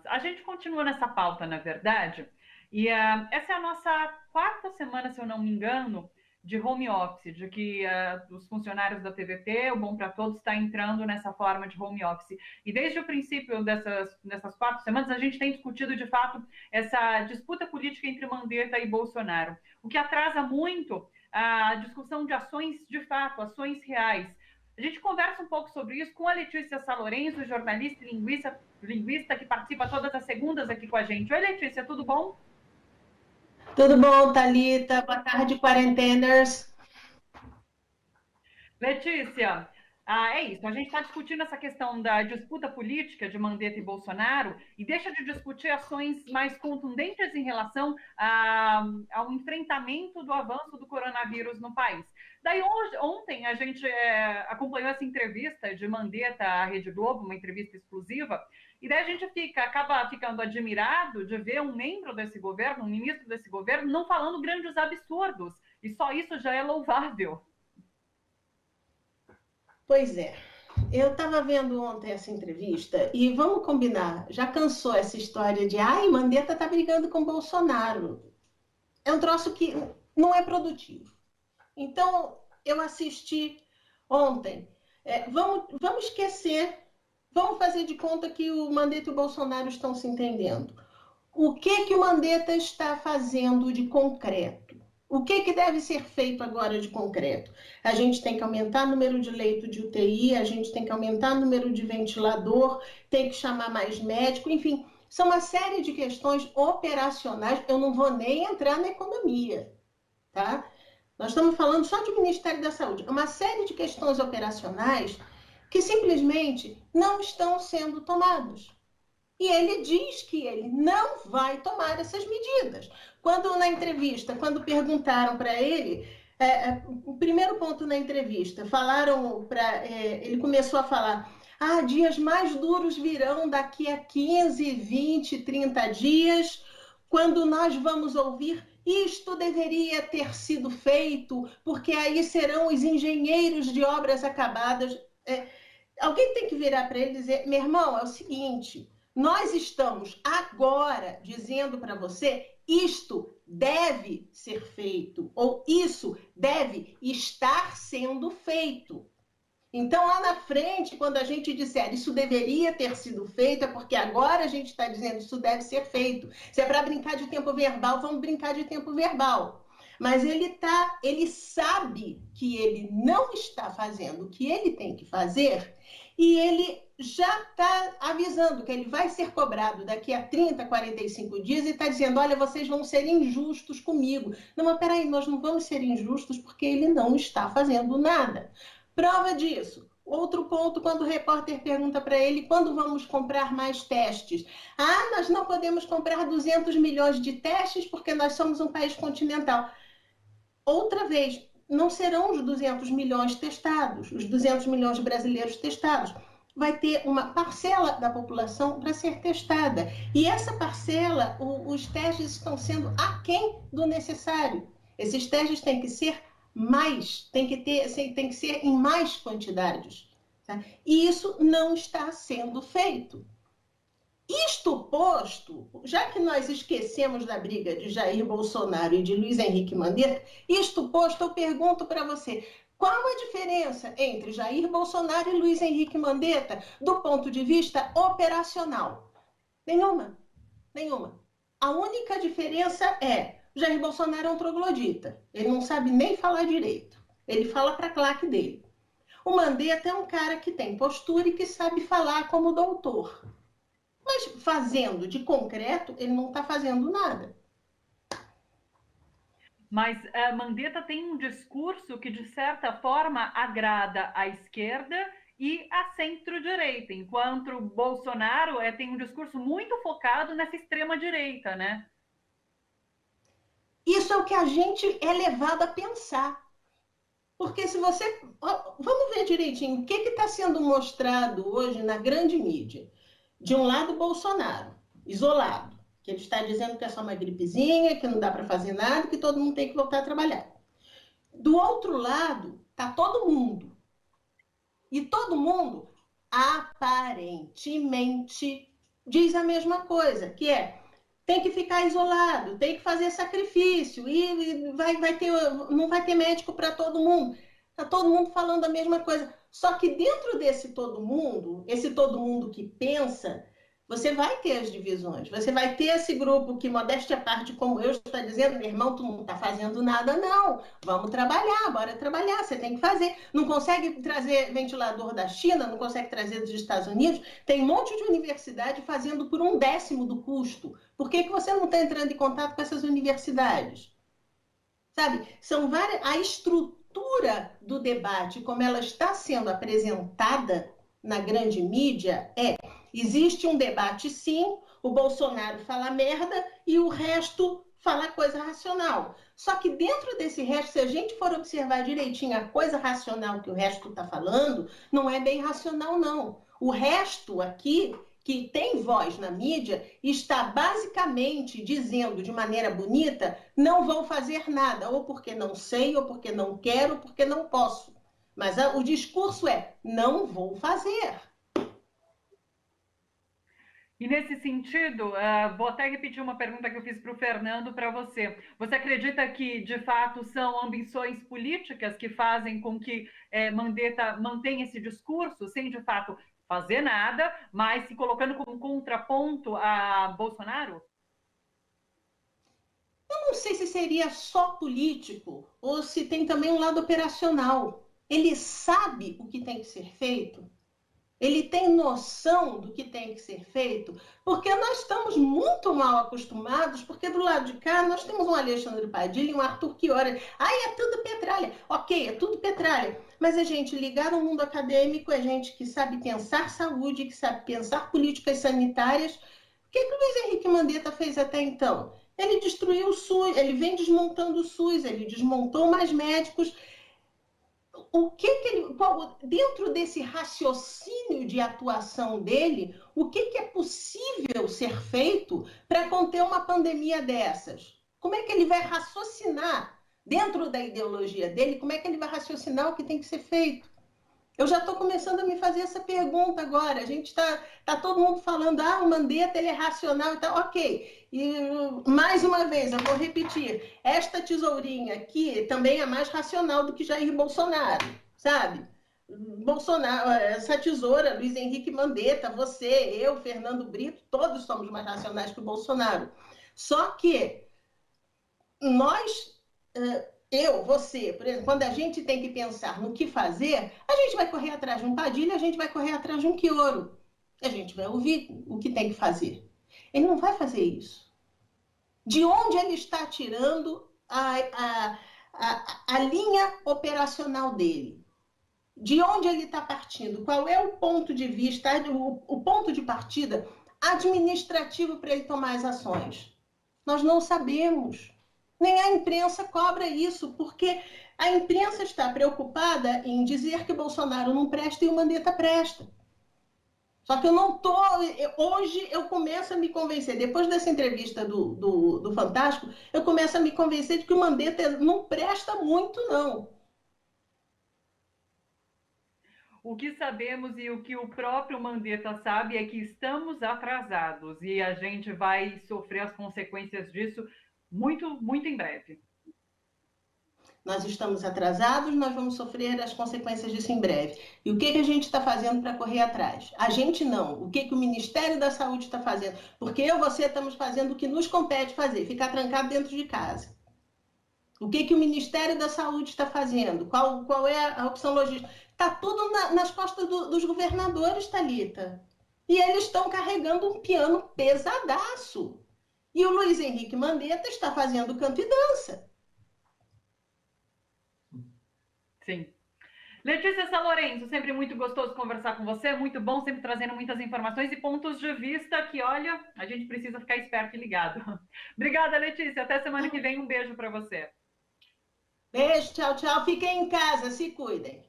A gente continua nessa pauta, na verdade, e essa é a nossa quarta semana, se eu não me engano, de home office, de que os funcionários da TVT, o Bom para Todos, está entrando nessa forma de home office. E desde o princípio dessas 4 semanas, a gente tem discutido, de fato, essa disputa política entre Mandetta e Bolsonaro, o que atrasa muito a discussão de ações de fato, ações reais. A gente conversa um pouco sobre isso com a Letícia Salorenzo, jornalista e linguista que participa todas as segundas aqui com a gente. Oi, Letícia, tudo bom? Tudo bom, Thalita? Boa tarde, quarenteners. Letícia, é isso. A gente está discutindo essa questão da disputa política de Mandetta e Bolsonaro e deixa de discutir ações mais contundentes em relação ao enfrentamento do avanço do coronavírus no país. Daí, ontem, a gente acompanhou essa entrevista de Mandetta à Rede Globo, uma entrevista exclusiva, e daí a gente acaba ficando admirado de ver um membro desse governo, um ministro desse governo, não falando grandes absurdos. E só isso já é louvável. Pois é, eu estava vendo ontem essa entrevista e vamos combinar, já cansou essa história de ai, Mandetta tá brigando com Bolsonaro. É um troço que não é produtivo. Então, eu assisti ontem. Vamos esquecer, vamos fazer de conta que o Mandetta e o Bolsonaro estão se entendendo. O que o Mandetta está fazendo de concreto? O que deve ser feito agora de concreto? A gente tem que aumentar o número de leito de UTI, a gente tem que aumentar o número de ventilador, tem que chamar mais médico, enfim, são uma série de questões operacionais. Eu não vou nem entrar na economia, tá? Nós estamos falando só de Ministério da Saúde. Uma série de questões operacionais que simplesmente não estão sendo tomadas. E ele diz que ele não vai tomar essas medidas. Quando na entrevista, quando perguntaram para ele, o primeiro ponto na entrevista, falaram para ele começou a falar: dias mais duros virão daqui a 15, 20, 30 dias, quando nós vamos ouvir isto deveria ter sido feito, porque aí serão os engenheiros de obras acabadas. Alguém tem que virar para ele e dizer: meu irmão, é o seguinte, nós estamos agora dizendo para você isto deve ser feito, ou isso deve estar sendo feito. Então, lá na frente, quando a gente disser isso deveria ter sido feito, é porque agora a gente está dizendo isso deve ser feito. Se é para brincar de tempo verbal, vamos brincar de tempo verbal. Mas ele sabe que ele não está fazendo o que ele tem que fazer e ele já está avisando que ele vai ser cobrado daqui a 30, 45 dias e está dizendo: olha, vocês vão ser injustos comigo. Não, mas peraí, nós não vamos ser injustos porque ele não está fazendo nada. Prova disso. Outro ponto, quando o repórter pergunta para ele quando vamos comprar mais testes. Nós não podemos comprar 200 milhões de testes porque nós somos um país continental. Outra vez, não serão os 200 milhões testados, os 200 milhões de brasileiros testados. Vai ter uma parcela da população para ser testada. E essa parcela, os testes estão sendo aquém do necessário. Esses testes têm que ser mais, tem que ser em mais quantidades. Tá? E isso não está sendo feito. Isto posto, já que nós esquecemos da briga de Jair Bolsonaro e de Luiz Henrique Mandetta, isto posto, eu pergunto para você: qual a diferença entre Jair Bolsonaro e Luiz Henrique Mandetta do ponto de vista operacional? Nenhuma. Nenhuma. A única diferença é: Jair Bolsonaro é um troglodita. Ele não sabe nem falar direito. Ele fala para a claque dele. O Mandetta é um cara que tem postura e que sabe falar como doutor. Mas fazendo de concreto, ele não está fazendo nada. Mas Mandetta tem um discurso que, de certa forma, agrada à esquerda e à centro-direita, enquanto Bolsonaro tem um discurso muito focado nessa extrema-direita, né? Isso é o que a gente é levado a pensar. Porque se você. Vamos ver direitinho o que está sendo mostrado hoje na grande mídia. De um lado, Bolsonaro, isolado, que ele está dizendo que é só uma gripezinha, que não dá para fazer nada, que todo mundo tem que voltar a trabalhar. Do outro lado, está todo mundo. E todo mundo, aparentemente, diz a mesma coisa, que é tem que ficar isolado, tem que fazer sacrifício, e não vai ter médico para todo mundo. Está todo mundo falando a mesma coisa. Só que dentro desse todo mundo, esse todo mundo que pensa, você vai ter as divisões. Você vai ter esse grupo que, modéstia à parte, como eu estou dizendo, meu irmão, tu não está fazendo nada, não. Vamos trabalhar, bora trabalhar, você tem que fazer. Não consegue trazer ventilador da China, não consegue trazer dos Estados Unidos. Tem um monte de universidade fazendo por 1/10 do custo. Por que você não está entrando em contato com essas universidades? Sabe? São várias. A estrutura do debate, como ela está sendo apresentada na grande mídia, existe um debate, sim, o Bolsonaro fala merda e o resto fala coisa racional. Só que dentro desse resto, se a gente for observar direitinho a coisa racional que o resto está falando, não é bem racional, não. O resto aqui, que tem voz na mídia, está basicamente dizendo de maneira bonita: não vou fazer nada, ou porque não sei, ou porque não quero, ou porque não posso. Mas o discurso é: não vou fazer. E nesse sentido, vou até repetir uma pergunta que eu fiz para o Fernando para você. Você acredita que, de fato, são ambições políticas que fazem com que Mandetta mantenha esse discurso, sem, de fato, fazer nada, mas se colocando como contraponto a Bolsonaro? Eu não sei se seria só político ou se tem também um lado operacional. Ele sabe o que tem que ser feito, ele tem noção do que tem que ser feito, porque nós estamos muito mal acostumados, porque do lado de cá nós temos um Alexandre Padilha e um Arthur Chiora. Ai, é tudo petralha. Ok, é tudo petralha. Mas é gente ligada ao mundo acadêmico, é gente que sabe pensar saúde, que sabe pensar políticas sanitárias. O que o Luiz Henrique Mandetta fez até então? Ele destruiu o SUS, ele vem desmontando o SUS, ele desmontou mais médicos. O que ele, dentro desse raciocínio de atuação dele, o que é possível ser feito para conter uma pandemia dessas? Como é que ele vai raciocinar dentro da ideologia dele? Como é que ele vai raciocinar o que tem que ser feito? Eu já estou começando a me fazer essa pergunta agora. A gente tá todo mundo falando: o Mandetta ele é racional e tal. Ok. E mais uma vez, eu vou repetir: esta tesourinha aqui também é mais racional do que Jair Bolsonaro, sabe? Bolsonaro, essa tesoura, Luiz Henrique Mandetta, você, eu, Fernando Brito, todos somos mais racionais que o Bolsonaro. Só que nós, você, por exemplo, quando a gente tem que pensar no que fazer, a gente vai correr atrás de um Padilha, a gente vai correr atrás de um Quioro. A gente vai ouvir o que tem que fazer. Ele não vai fazer isso. De onde ele está tirando a linha operacional dele? De onde ele está partindo? Qual é o ponto de vista, o ponto de partida administrativo para ele tomar as ações? Nós não sabemos. Nem a imprensa cobra isso, porque a imprensa está preocupada em dizer que Bolsonaro não presta e o Mandetta presta. Só que eu não tô. Hoje eu começo a me convencer, depois dessa entrevista do Fantástico, eu começo a me convencer de que o Mandetta não presta muito, não. O que sabemos e o que o próprio Mandetta sabe é que estamos atrasados e a gente vai sofrer as consequências disso muito, muito em breve. Nós estamos atrasados, nós vamos sofrer as consequências disso em breve. E o que a gente está fazendo para correr atrás? A gente não. O que o Ministério da Saúde está fazendo? Porque eu e você estamos fazendo o que nos compete fazer, ficar trancado dentro de casa. O que o Ministério da Saúde está fazendo? Qual é a opção logística? Está tudo nas costas dos governadores, Thalita. E eles estão carregando um piano pesadaço. E o Luiz Henrique Mandetta está fazendo canto e dança. Sim. Letícia Salorenzo, sempre muito gostoso conversar com você, muito bom, sempre trazendo muitas informações e pontos de vista que, olha, a gente precisa ficar esperto e ligado. Obrigada, Letícia. Até semana que vem. Um beijo para você. Beijo, tchau, tchau. Fiquem em casa, se cuidem.